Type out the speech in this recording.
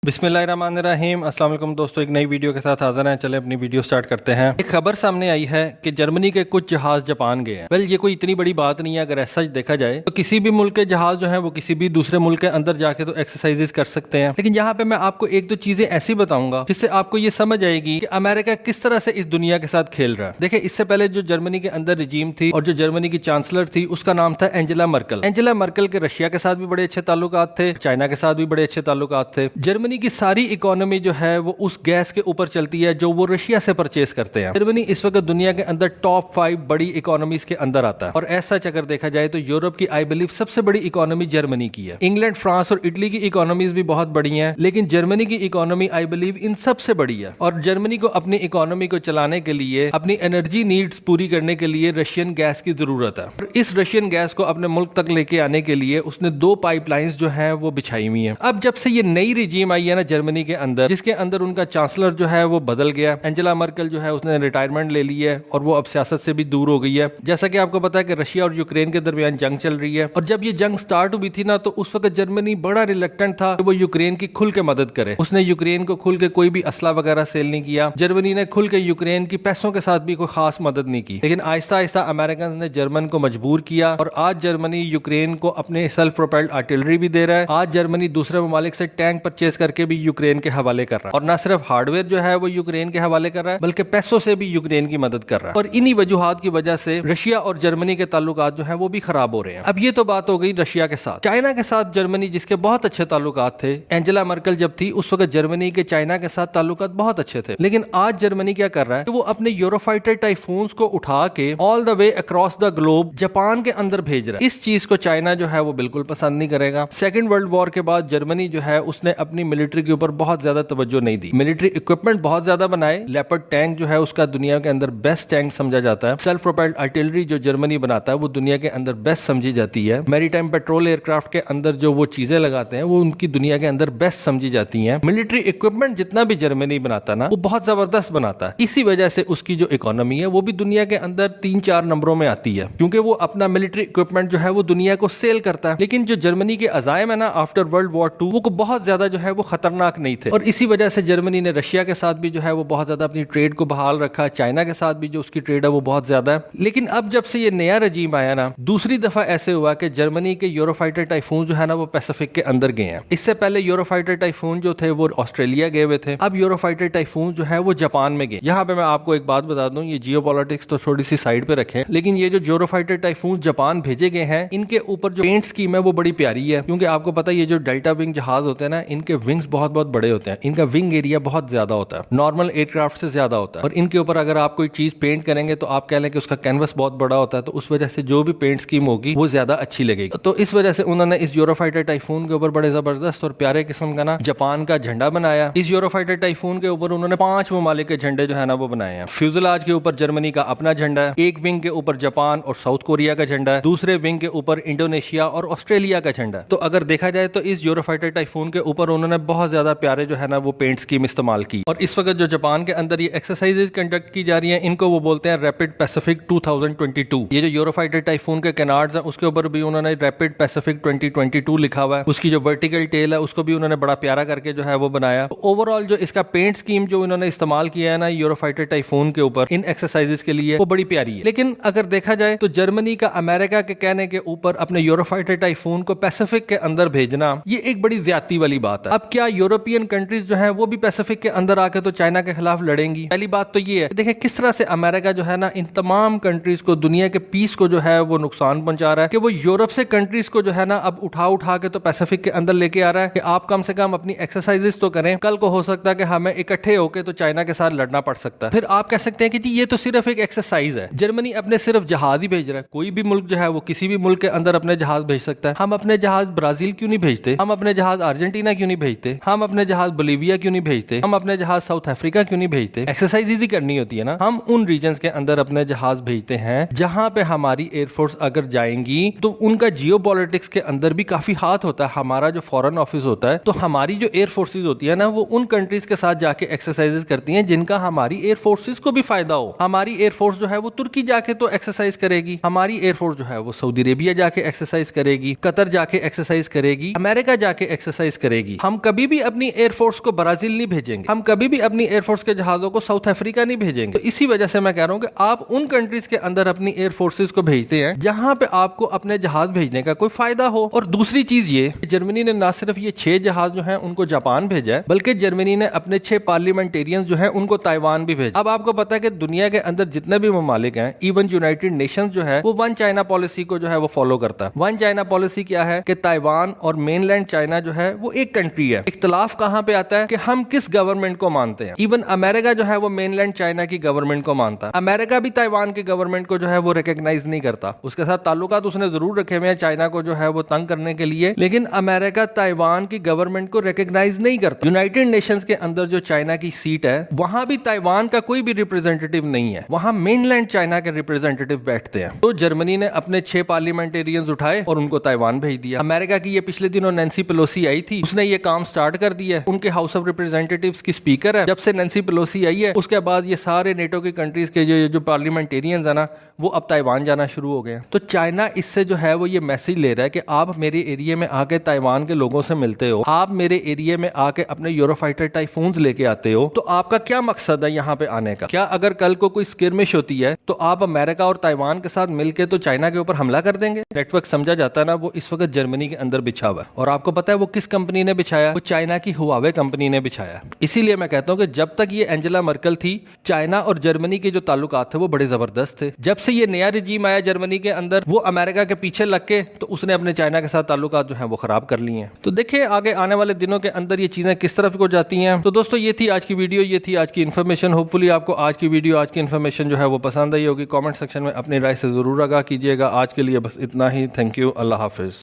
बिस्मिल्लाहिर्रहमानिर्रहीम। अस्सलाम वालेकुम दोस्तों, एक नई वीडियो के साथ हाजिर हैं। चले अपनी वीडियो स्टार्ट करते हैं। एक खबर सामने आई है कि जर्मनी के कुछ जहाज जापान गए हैं। वेल, ये कोई इतनी बड़ी बात नहीं है अगर ऐसा देखा जाए तो किसी भी मुल्क के जहाज जो है वो किसी भी दूसरे मुल्क के अंदर जाके तो एक्सरसाइजेस कर सकते हैं। लेकिन यहाँ पे मैं आपको एक दो चीजें ऐसी बताऊंगा जिससे आपको ये समझ आएगी कि अमेरिका किस तरह से इस दुनिया के साथ खेल रहा है। देखिए, इससे पहले जो जर्मनी के अंदर रिजीम थी और जो जर्मनी की चांसलर थी उसका नाम था एंजेला मर्कल। एंजेला मर्कल के रशिया के साथ भी बड़े अच्छे ताल्लुकात थे, चाइना के साथ भी बड़े अच्छे ताल्लुकात थे। जर्मनी की सारी इकोनॉमी जो है वो उस गैस के ऊपर चलती है जो वो रशिया से परचेज करते हैं। जर्मनी इस वक्त दुनिया के अंदर टॉप 5 बड़ी इकोनॉमीज के अंदर आता है। और ऐसा अगर देखा जाए तो यूरोप की आई बिलीव सबसे बड़ी इकोनॉमी जर्मनी की है। इंग्लैंड, फ्रांस और इटली की इकोनॉमीज भी बहुत बड़ी हैं, लेकिन जर्मनी की इकोनॉमी आई बिलीव इन सबसे बड़ी है। और जर्मनी को अपनी इकोनॉमी को चलाने के लिए, अपनी एनर्जी नीड्स पूरी करने के लिए रशियन गैस की जरूरत है। और इस रशियन गैस को अपने मुल्क तक लेके आने के लिए उसने 2 पाइपलाइंस जो है वो बिछाई हुई है। अब जब से ये नई रिजीम आई है ना जर्मनी के अंदर, जिसके अंदर उनका चांसलर जो है वो बदल गया, एंजेला मर्कल जो है उसने रिटायरमेंट ले ली है और वो अब सियासत से भी दूर हो गई है। जैसा कि आपको पता है कि रशिया और यूक्रेन के दरमियान जंग चल रही है। और जब ये जंग स्टार्ट हुई थी ना, तो उस वक्त जर्मनी बड़ा रिलक्टेंट था कि वो यूक्रेन की खुल के मदद करे। उसने यूक्रेन को खुल के कोई भी असला वगैरह सेल नहीं किया। जर्मनी ने खुल के यूक्रेन की पैसों के साथ भी कोई खास मदद नहीं की। लेकिन आहिस्ता आहिस्ता अमेरिकन ने जर्मन को मजबूर किया और आज जर्मनी यूक्रेन को अपने सेल्फ प्रोपेल्ड आर्टिलरी भी दे रहा है। आज जर्मनी दूसरे ममालिक से टैंक परचेज करके भी यूक्रेन के हवाले कर रहा है। और न सिर्फ हार्डवेयर जो है वो यूक्रेन के हवाले कर रहा है, बल्कि पैसों से भी यूक्रेन की मदद कर रहा है। और इन्हीं वजूहात की वजह से रशिया और जर्मनी के ताल्लुकात जो है वो भी खराब हो रहे हैं। अब ये तो बात हो गई रशिया के साथ। चाइना के साथ जर्मनी, जिसके बहुत अच्छे ताल्लुकात थे, एंजेला मर्कल जब थी उस वक्त जर्मनी के चाइना के साथ ताल्लुकात बहुत अच्छे थे। लेकिन आज जर्मनी क्या कर रहा है कि वो अपने यूरोफाइटर टाइफून्स को उठा के all the way across the globe Japan के अंदर भेज रहा है। इस चीज को चाइना जो है वो बिल्कुल पसंद नहीं करेगा। सेकेंड वर्ल्ड वॉर के बाद जर्मनी जो है उसने अपनी मिलिट्री के ऊपर बहुत ज्यादा तवज्जो नहीं दी। मिलिट्री इक्विपमेंट बहुत ज्यादा बनाए। लेपर्ड टैंक जो है उसका दुनिया के अंदर बेस्ट टैंक समझा जाता है। सेल्फ प्रोपेल्ड आर्टिलरी जो जर्मनी बनाता है वो दुनिया के अंदर बेस्ट समझी जाती है। मैरीटाइम पेट्रोल एयरक्राफ्ट के अंदर जो वो चीजें लगाते हैं वो उनकी दुनिया के अंदर बेस्ट समझी जाती हैं। मिलिट्री इक्विपमेंट जितना भी जर्मनी बनाता ना वो बहुत जबरदस्त बनाता है। इसी वजह से उसकी जो इकोनॉमी है वो भी दुनिया के अंदर 3-4 नंबरों में आती है, क्योंकि वो अपना मिलिट्री इक्विपमेंट जो है वो दुनिया को सेल करता है। लेकिन जो जर्मनी के अजायम है ना आफ्टर वर्ल्ड वॉर 2 वो बहुत ज्यादा जो है वो खतरनाक नहीं थे। और इसी वजह से जर्मनी ने रशिया के साथ भी जो है वो बहुत ज्यादा अपनी ट्रेड को बहाल रखा। चाइना के साथ भी जो उसकी ट्रेड है वो बहुत ज्यादा है। लेकिन अब जब से ये नया रजीम आया ना, दूसरी दफा ऐसे हुआ कि जर्मनी के यूरोफाइटर टाइफून जो है ना वो पैसिफिक के अंदर गए हैं। इससे पहले यूरोफाइटर टाइफून जो थे वो ऑस्ट्रेलिया गए हुए थे। अब यूरोफाइटर टाइफून जो है वो जापान में गए। यहाँ पे मैं आपको एक बात बता दूं, ये जियोपॉलिटिक्स तो थोड़ी सी साइड पे रखें, लेकिन ये जो यूरोफाइटर टाइफून जापान भेजे गए हैं इनके ऊपर जो पेंट स्कीम है वो बड़ी प्यारी है। क्योंकि आपको पता है ये जो डेल्टा विंग जहाज होते हैं ना, इनके विंग्स बहुत बहुत बड़े होते हैं। इनका विंग एरिया बहुत ज्यादा होता है, नॉर्मल एयरक्राफ्ट से ज्यादा होता है। और इनके ऊपर अगर आप कोई चीज पेंट करेंगे तो आप कह लें कि उसका कैनवस बहुत बड़ा होता है, तो उस वजह से जो भी पेंट स्कीम होगी वो ज्यादा अच्छी लगेगी। तो इस वजह से उन्होंने इस यूरोफाइटर टाइफून के ऊपर बड़े जबरदस्त और प्यारे किस्म का ना जापान का झंडा बनाया। इस यूरोफाइटर टाइफून के ऊपर उन्होंने 5 ममालिक के झंडे जो है ना वो बनाए हैं। फ्यूजलाज के ऊपर जर्मनी का अपना झंडा है, एक विंग के ऊपर जापान और साउथ कोरिया का झंडा है, दूसरे विंग के ऊपर इंडोनेशिया और ऑस्ट्रेलिया का झंडा है। तो अगर देखा जाए तो इस यूरोफाइटर टाइफून के ऊपर उन्होंने बहुत ज्यादा प्यारे जो है ना वो पेंट स्कीम इस्तेमाल की। और इस वक्त जो जापान के अंदर ये एक्सरसाइजेज कंडक्ट की जा रही हैं, इनको वो बोलते हैं रैपिड पैसिफिक 2022। ये जो यूरोफाइटर टाइफून के कैनार्ड्स हैं उसके ऊपर भी उन्होंने रैपिड पैसिफिक 2022 लिखा हुआ है। उसकी जो वर्टिकल टेल है उसको भी उन्होंने बड़ा प्यारा करके जो है वो बनाया। तो ओवरऑल जो इसका पेंट स्कीम जो इन्होंने इस्तेमाल किया है ना यूरोफाइटर टाइफून के ऊपर इन एक्सरसाइजेज के लिए, वो बड़ी प्यारी है। लेकिन अगर देखा जाए तो जर्मनी का अमेरिका के कहने के ऊपर अपने यूरोफाइटर टाइफून को पैसिफिक के अंदर भेजना ये एक बड़ी ज्यादती वाली बात है। अब क्या यूरोपियन कंट्रीज जो है वो भी पैसिफिक के अंदर आके तो चाइना के खिलाफ लड़ेंगी? पहली बात तो ये है, देखिए किस तरह से अमेरिका जो है ना इन तमाम कंट्रीज को, दुनिया के पीस को जो है वो नुकसान पहुंचा रहा है कि वो यूरोप से कंट्रीज को जो है ना अब उठा के तो पैसिफिक के अंदर लेके आ रहा है कि आप कम से कम अपनी एक्सरसाइजेस तो करें। कल को हो सकता है कि हमें इकट्ठे होकर तो चाइना के साथ लड़ना पड़ सकता है। फिर आप कह सकते हैं कि जी ये तो सिर्फ एक एक्सरसाइज है। जर्मनी अपने सिर्फ जहाज ही भेज रहा है। कोई भी मुल्क जो है वो किसी भी मुल्क के अंदर अपने जहाज भेज सकता है। हम अपने जहाज ब्राजील क्यों नहीं भेजते? हम अपने जहाज अर्जेंटीना क्यों नहीं भेजते? हम अपने जहाज बोलिविया क्यों नहीं भेजते? हम अपने जहाज साउथ अफ्रीका क्यों नहीं भेजते? एक्सरसाइज इजी करनी होती है ना। हम उन रीजन्स के अंदर अपने जहाज भेजते हैं जहां पे हमारी एयरफोर्स अगर जाएंगी तो उनका जियोपॉलिटिक्स के अंदर भी काफी हाथ होता है। हमारा जो फॉरेन ऑफिस होता है तो हमारी जो एयर फोर्सेज होती है ना वो उन कंट्रीज के साथ जाके एक्सरसाइजेस करती हैं जिनका हमारी एयर फोर्सेज को भी फायदा हो। हमारी एयर फोर्स जो है वो तुर्की जाके तो एक्सरसाइज करेगी, हमारी एयर फोर्स जो है वो सऊदी अरेबिया जाके एक्सरसाइज करेगी, कतर जाके एक्सरसाइज करेगी, अमेरिका जाके एक्सरसाइज करेगी। हम कभी कभी भी अपनी एयरफोर्स को ब्राजील नहीं भेजेंगे, हम कभी भी अपनी एयरफोर्स के जहाजों को साउथ अफ्रीका नहीं भेजेंगे। तो इसी वजह से मैं कह रहा हूं कि आप उन कंट्रीज के अंदर अपनी एयरफोर्सेस को भेजते हैं जहां पे आपको अपने जहाज भेजने का कोई फायदा हो। और दूसरी चीज ये, जर्मनी ने ना सिर्फ ये 6 जहाज जो हैं उनको जापान भेजा है, बल्कि जर्मनी ने अपने 6 पार्लियामेंटेरियंस जो हैं उनको ताइवान भी भेजा। अब आपको पता है कि दुनिया के अंदर जितने भी ममालिक हैं, इवन यूनाइटेड नेशंस जो है वो वन चाइना पॉलिसी को जो है वो फॉलो करता है। वन चाइना पॉलिसी क्या है कि ताइवान और मेनलैंड चाइना जो है वो एक कंट्री है। इख्तलाफ कहां पे आता है कि हम किस गवर्नमेंट को मानते हैं। इवन अमेरिका जो है वो मेनलैंड चाइना की गवर्नमेंट को मानता है। अमेरिका भी ताइवान की गवर्नमेंट को जो है वो रिकॉग्नाइज नहीं करता। उसके साथ ताल्लुकात उसने जरूर रखे हुए हैं चाइना को जो है वो तंग करने के लिए, लेकिन अमेरिका ताइवान की गवर्नमेंट को रिकॉग्नाइज नहीं करता। यूनाइटेड नेशंस के अंदर जो चाइना की सीट है वहां भी ताइवान का कोई भी रिप्रेजेंटेटिव नहीं है, वहां मेनलैंड चाइना के रिप्रेजेंटेटिव बैठते हैं। तो जर्मनी ने अपने 6 पार्लियामेंटेरियंस उठाए और उनको ताइवान भेज दिया। अमेरिका की ये पिछले दिनों नैन्सी पेलोसी आई थी, उसने ये काम स्टार्ट कर दिया। उनके हाउस ऑफ रिप्रेजेंटेटिव्स की स्पीकर है। जब से नैन्सी पेलोसी आई है उसके बाद ये सारे नेटो की कंट्रीज के जो पार्लियामेंटेरियंस है ना, वो अब ताइवान जाना शुरू हो गए। तो चाइना इससे जो है वो ये मैसेज ले रहा है कि आप मेरे एरिया में आके ताइवान के लोगों से मिलते हो, आप मेरे एरिया में आके अपने यूरोफाइटर टाइफून्स लेके आते हो, तो आपका क्या मकसद है यहाँ पे आने का? क्या अगर कल को कोई स्किर्मिश होती है तो आप अमेरिका और ताइवान के साथ मिलके तो चाइना के ऊपर हमला कर देंगे? नेटवर्क समझा जाता है ना, वो इस वक्त जर्मनी के अंदर बिछा हुआ है। और आपको पता है वो किस कंपनी ने बिछाया? वो चाइना की हुआवे कंपनी ने बिछाया। इसीलिए मैं कहता हूं कि जब तक ये एंजेला मर्कल थी, चाइना और जर्मनी के जो ताल्लुकात थे वो बड़े जबरदस्त थे। जब से ये नया रिजीम आया जर्मनी के अंदर, वो अमेरिका के पीछे लग के तो उसने अपने चाइना के साथ ताल्लुकात जो है वो खराब कर लिए हैं। तो देखिए आगे आने वाले दिनों के अंदर ये चीजें किस तरफ को जाती हैं। तो दोस्तों ये थी आज की वीडियो, ये थी आज की इन्फॉर्मेशन। होपफुली आपको आज की वीडियो, आज की इन्फॉर्मेशन जो है वो पसंद आई होगी। कमेंट सेक्शन में अपनी राय से जरूर आगाह कीजिएगा। आज के लिए बस इतना ही। Thank you. Allah Hafiz.